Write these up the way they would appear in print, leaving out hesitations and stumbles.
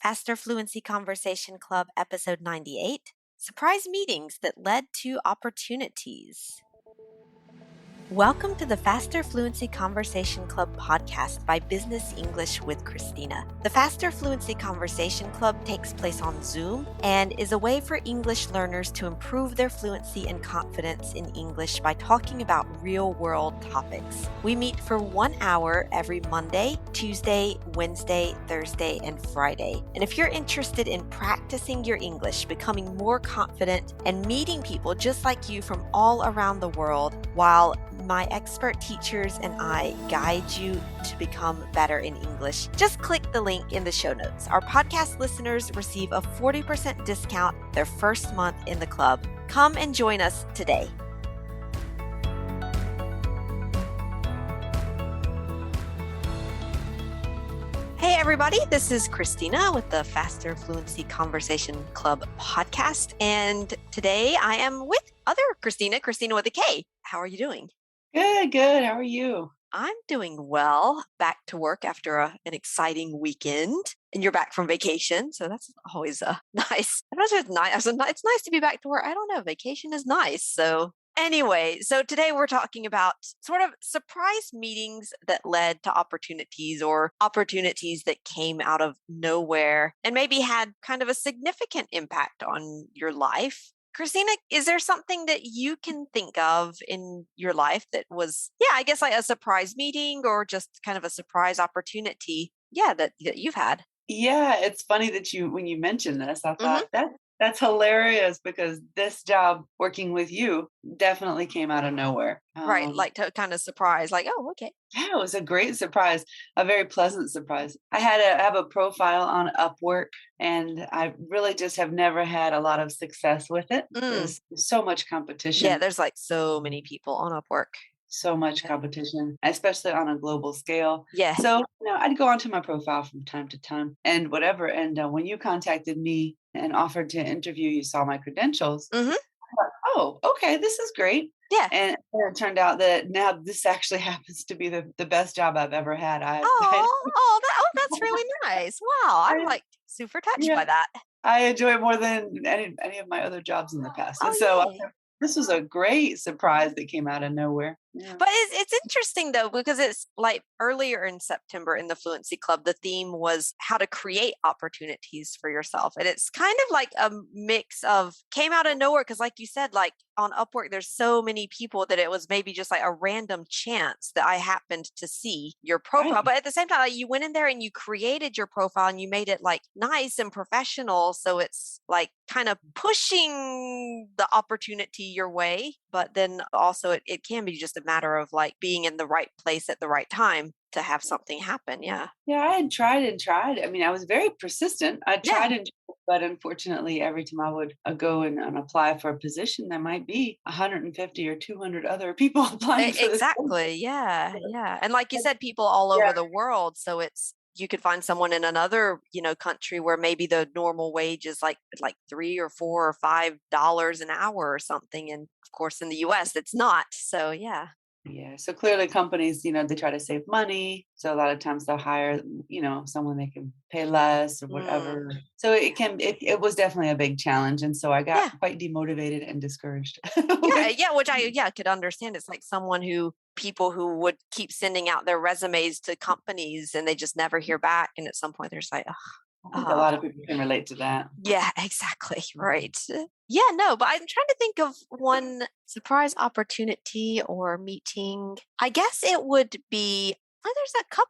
Faster Fluency Conversation Club, episode 98 Surprise Meetings That Led to Opportunities. Welcome to the Faster Fluency Conversation Club podcast by Business English with Christina. The Faster Fluency Conversation Club takes place on Zoom and is a way for English learners to improve their fluency and confidence in English by talking about real-world topics. We meet for 1 hour every Monday, Tuesday, Wednesday, Thursday, and Friday. And if you're interested in practicing your English, becoming more confident, and meeting people just like you from all around the world, while my expert teachers and I guide you to become better in English, just click the link in the show notes. Our podcast listeners receive a 40% discount their first month in the club. Come and join us today. Hey everybody, this is Christina with the Faster Fluency Conversation Club podcast. And today I am with other Christina with a K. How are you doing? Good. How are you? I'm doing well. Back to work after an exciting weekend. And you're back from vacation. So that's always nice. I don't know if it's nice. It's nice to be back to work. I don't know. Vacation is nice. So anyway, so today we're talking about sort of surprise meetings that led to opportunities or opportunities that came out of nowhere and maybe had kind of a significant impact on your life. Christina, is there something that you can think of in your life that was, I guess like a surprise meeting or just kind of a surprise opportunity, that you've had? Yeah, it's funny that when you mentioned this, I thought that's hilarious because this job working with you definitely came out of nowhere. Right, like to kind of surprise, like, oh, okay. Yeah, it was a great surprise, a very pleasant surprise. I have a profile on Upwork, and I really just have never had a lot of success with it. There's so much competition. Yeah, there's like so many people on Upwork. So much competition, especially on a global scale. Yeah. So, I'd go onto my profile from time to time and whatever. And when you contacted me and offered to interview, you saw my credentials. I thought, oh, okay, this is great. Yeah. And it turned out that now this actually happens to be the best job I've ever had. That's really nice. Wow, I'm like super touched by that. I enjoy it more than any of my other jobs in the past. And this was a great surprise that came out of nowhere. Yeah. But it's interesting though, because it's like earlier in September in the Fluency Club, the theme was how to create opportunities for yourself. And it's kind of like a mix of came out of nowhere. Cause like you said, like on Upwork, there's so many people that it was maybe just like a random chance that I happened to see your profile. Right. But at the same time, like you went in there and you created your profile and you made it like nice and professional. So it's like kind of pushing the opportunity your way. But then also it can be just a matter of like being in the right place at the right time to have something happen. Yeah. Yeah, I had tried and tried. I mean, I was very persistent. I tried and tried, but unfortunately, every time I would go and apply for a position, there might be 150 or 200 other people applying for exactly. Yeah. And like you said, people all over the world. So you could find someone in another, country where maybe the normal wage is like $3 or $4 or $5 an hour or something. And of course, in the US, it's not. So, yeah. Yeah. So clearly companies, they try to save money. So a lot of times they'll hire, someone they can pay less or whatever. So it was definitely a big challenge. And so I got quite demotivated and discouraged. Which I could understand. It's like people who would keep sending out their resumes to companies and they just never hear back. And at some point they're just like, I think a lot of people can relate to that. Yeah, exactly. Right. Yeah, no, but I'm trying to think of one surprise opportunity or meeting. I guess it would be,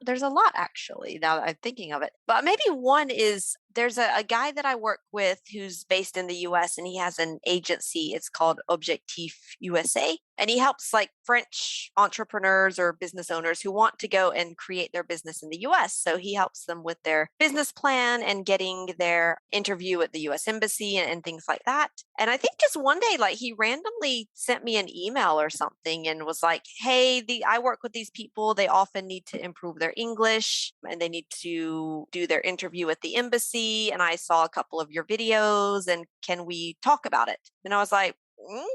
there's a lot actually, now that I'm thinking of it. But maybe one is there's a guy that I work with who's based in the US and he has an agency. It's called Objectif USA. And he helps like French entrepreneurs or business owners who want to go and create their business in the US. So he helps them with their business plan and getting their interview at the US Embassy and things like that. And I think just one day, like he randomly sent me an email or something and was like, hey, I work with these people. They often need to improve their English and they need to do their interview at the embassy. And I saw a couple of your videos and can we talk about it? And I was like,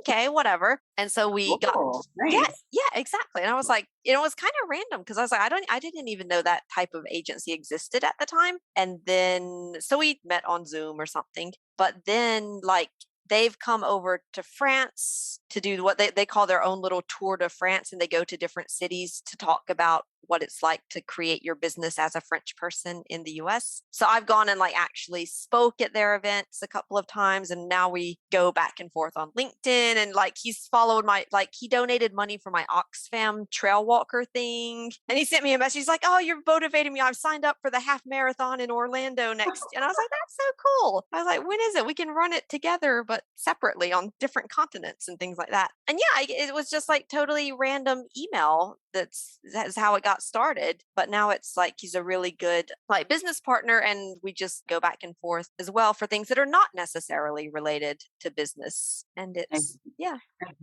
okay, whatever. And so we got, Oh, yeah, nice. yeah, exactly. And I was like, it was kind of random because I was like, I didn't even know that type of agency existed at the time. And then, so we met on Zoom or something. But then, like, they've come over to France to do what they call their own little tour de France, and they go to different cities to talk about what it's like to create your business as a French person in the US. So I've gone and like actually spoke at their events a couple of times, and now we go back and forth on LinkedIn, and like he's followed my, like he donated money for my Oxfam trail walker thing, and he sent me a message. He's like, "Oh, you're motivating me. I've signed up for the half marathon in Orlando next." And I was like, "That's so cool." I was like, "When is it? We can run it together but separately on different continents and things like that." And yeah, it was just like totally random email. That's how it got started. But now it's like he's a really good like business partner, and we just go back and forth as well for things that are not necessarily related to business. And Nice. it's yeah,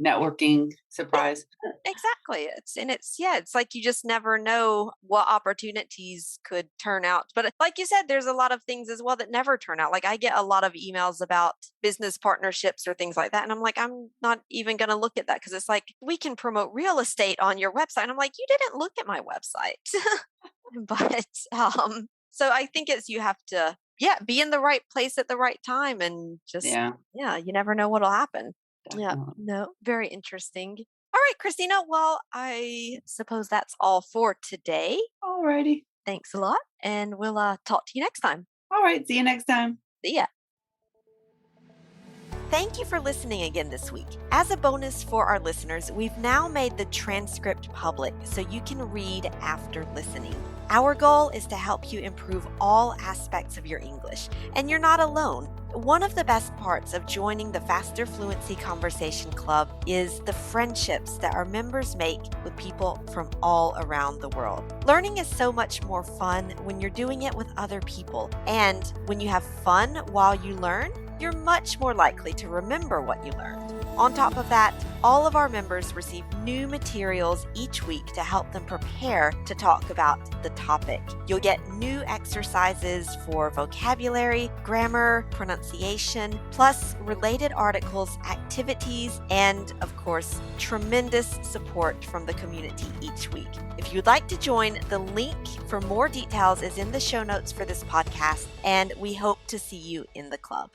Networking yeah, surprise. exactly. It's yeah, it's like you just never know what opportunities could turn out. But like you said, there's a lot of things as well that never turn out. Like I get a lot of emails about business partnerships or things like that, and I'm like, I'm not even going to look at that because it's like we can promote real estate on your website. And I'm like, you didn't look at my website. But so I think it's you have to yeah, be in the right place at the right time, and just Yeah, yeah, you never know what'll happen. Yeah, definitely. no, very interesting. All right, Christina. Well, I suppose that's all for today. Alrighty. Thanks a lot, and we'll talk to you next time. All right. See you next time. See ya. Thank you for listening again this week. As a bonus for our listeners, we've now made the transcript public so you can read after listening. Our goal is to help you improve all aspects of your English, and you're not alone. One of the best parts of joining the Faster Fluency Conversation Club is the friendships that our members make with people from all around the world. Learning is so much more fun when you're doing it with other people, and when you have fun while you learn, you're much more likely to remember what you learned. On top of that, all of our members receive new materials each week to help them prepare to talk about the topic. You'll get new exercises for vocabulary, grammar, pronunciation, plus related articles, activities, and of course, tremendous support from the community each week. If you'd like to join, the link for more details is in the show notes for this podcast, and we hope to see you in the club.